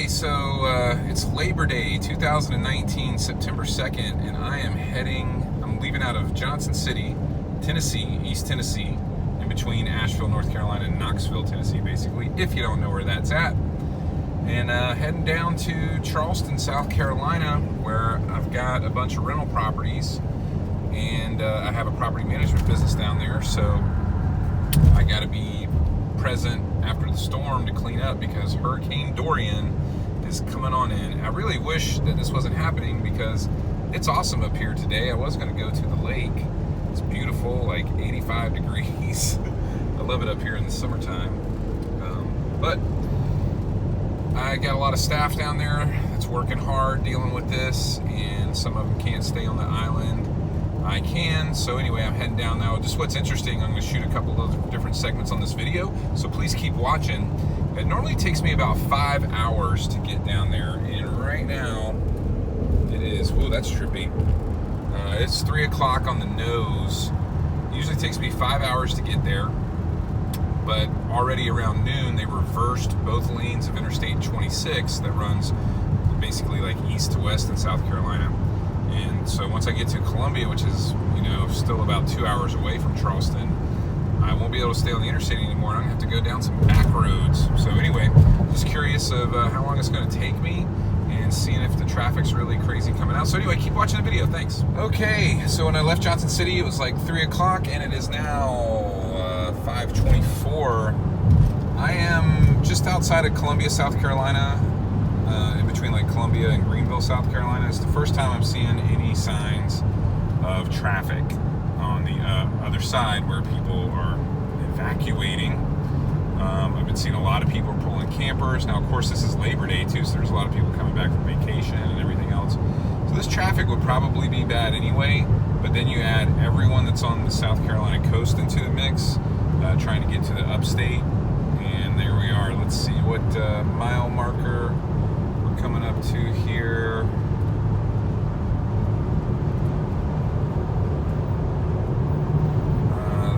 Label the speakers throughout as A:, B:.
A: Okay, so it's Labor Day 2019, September 2nd, and I'm leaving out of Johnson City, Tennessee, East Tennessee, in between Asheville, North Carolina, and Knoxville, Tennessee, basically, if you don't know where that's at. And heading down to Charleston, South Carolina, where I've got a bunch of rental properties, and I have a property management business down there, so I got to be present after the storm to clean up because Hurricane Dorian is coming on in. I really wish that this wasn't happening because it's awesome up here today. I was going to go to the lake. It's beautiful, like 85 degrees. I love it up here in the summertime. But I got a lot of staff down there that's working hard dealing with this, and some of them can't stay on the island. I can. So anyway, I'm heading down now. Just what's interesting, I'm going to shoot a couple of different segments on this video, so please keep watching. It normally takes me about 5 hours to get down there, and right now it is, whoa, that's trippy. It's 3 o'clock on the nose. It usually takes me 5 hours to get there, but already around noon they reversed both lanes of Interstate 26 that runs basically like east to west in South Carolina. And so once I get to Columbia, which is, still about 2 hours away from Charleston, I won't be able to stay on the interstate anymore, and I'm going to have to go down some back roads. So anyway, just curious of how long it's going to take me and seeing if the traffic's really crazy coming out. So anyway, keep watching the video. Thanks. Okay, so when I left Johnson City, it was like 3 o'clock, and it is now 5:24. I am just outside of Columbia, South Carolina, in between like Columbia and Greenville, South Carolina. It's the first time I'm seeing any signs of traffic on the other side where people are evacuating. I've been seeing a lot of people pulling campers. Now, of course, this is Labor Day too, so there's a lot of people coming back from vacation and everything else. So this traffic would probably be bad anyway, but then you add everyone that's on the South Carolina coast into the mix, trying to get to the upstate, and there we are. Let's see what mile marker we're coming up to here.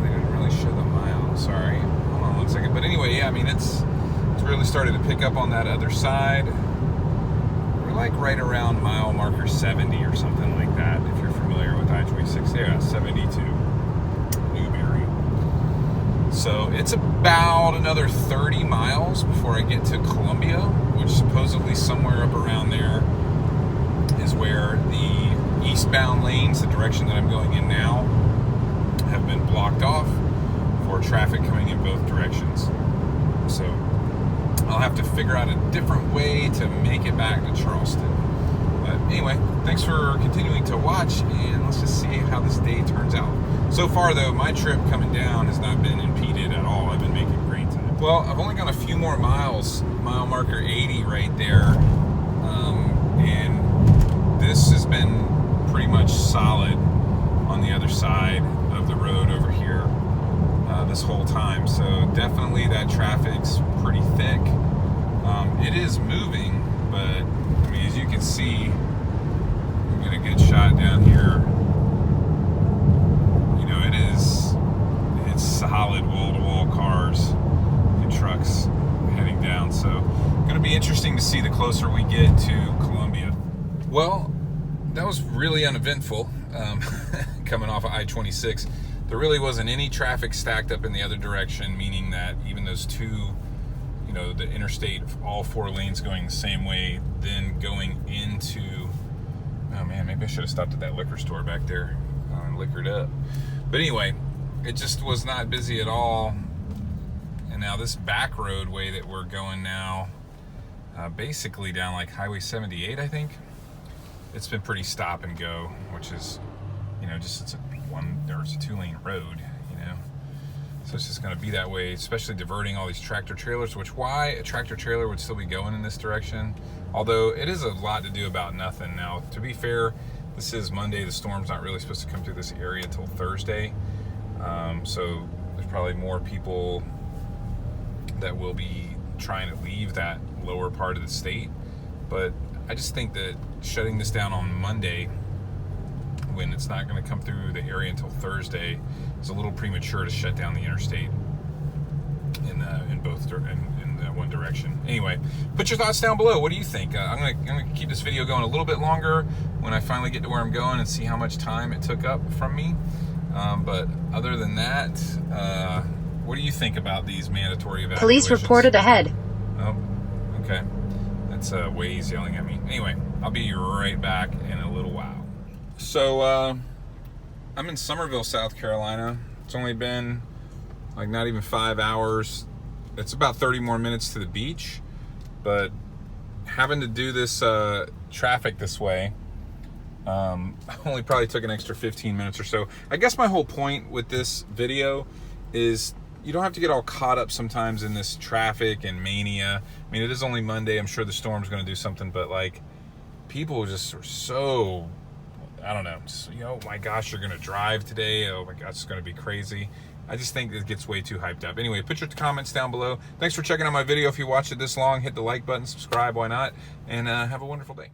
A: They didn't really show the mile, sorry. Hold on 1 second. But anyway, yeah, I mean, it's really started to pick up on that other side. We're like right around mile marker 70 or something like that, if you're familiar with I-26. Yeah, 72, Newberry. So it's about another 30 miles before I get to Columbia, which supposedly somewhere up around there is where the eastbound lanes, the direction that I'm going in now, have been blocked off for traffic coming in both directions. So I'll have to figure out a different way to make it back to Charleston. But anyway, thanks for continuing to watch, and let's just see how this day turns out. So far, though, my trip coming down has not been impeded at all. I've been making great time. Well, I've only got a few more miles, mile marker 80 right there, and this has been pretty much solid on the other side of the road over here this whole time. So definitely that traffic's pretty thick. It is moving, but I mean, as you can see, I'm getting a good shot down here. It's solid wall-to-wall cars and trucks heading down. So going to be interesting to see the closer we get to Columbia. Well, that was really uneventful coming off of I-26. There really wasn't any traffic stacked up in the other direction, meaning that even those two, the interstate, all 4 lanes going the same way, then going into, oh man, maybe I should have stopped at that liquor store back there and liquored up. But anyway, it just was not busy at all. And now this back roadway that we're going now, basically down like Highway 78, I think, it's been pretty stop and go, which is, it's a 2-lane road, so it's just going to be that way, especially diverting all these tractor trailers, which why a tractor trailer would still be going in this direction, although it is a lot to do about nothing. Now, to be fair, this is Monday. The storm's not really supposed to come through this area until Thursday, so there's probably more people that will be trying to leave that lower part of the state. But I just think that shutting this down on Monday, when it's not going to come through the area until Thursday, is a little premature to shut down the interstate in One Direction. Anyway, put your thoughts down below. What do you think? I'm gonna keep this video going a little bit longer when I finally get to where I'm going and see how much time it took up from me. But other than that, what do you think about these mandatory evacuations?
B: Police reported ahead.
A: Oh, okay. That's Waze yelling at me. Anyway, I'll be right back in a little while. So, I'm in Summerville, South Carolina. It's only been like not even 5 hours. It's about 30 more minutes to the beach, but having to do this traffic this way only probably took an extra 15 minutes or so. I guess my whole point with this video is you don't have to get all caught up sometimes in this traffic and mania. I mean, it is only Monday. I'm sure the storm's going to do something, but like people just are so, I don't know, just, oh my gosh, you're going to drive today. Oh my gosh, it's going to be crazy. I just think it gets way too hyped up. Anyway, put your comments down below. Thanks for checking out my video. If you watched it this long, hit the like button, subscribe, why not? And have a wonderful day.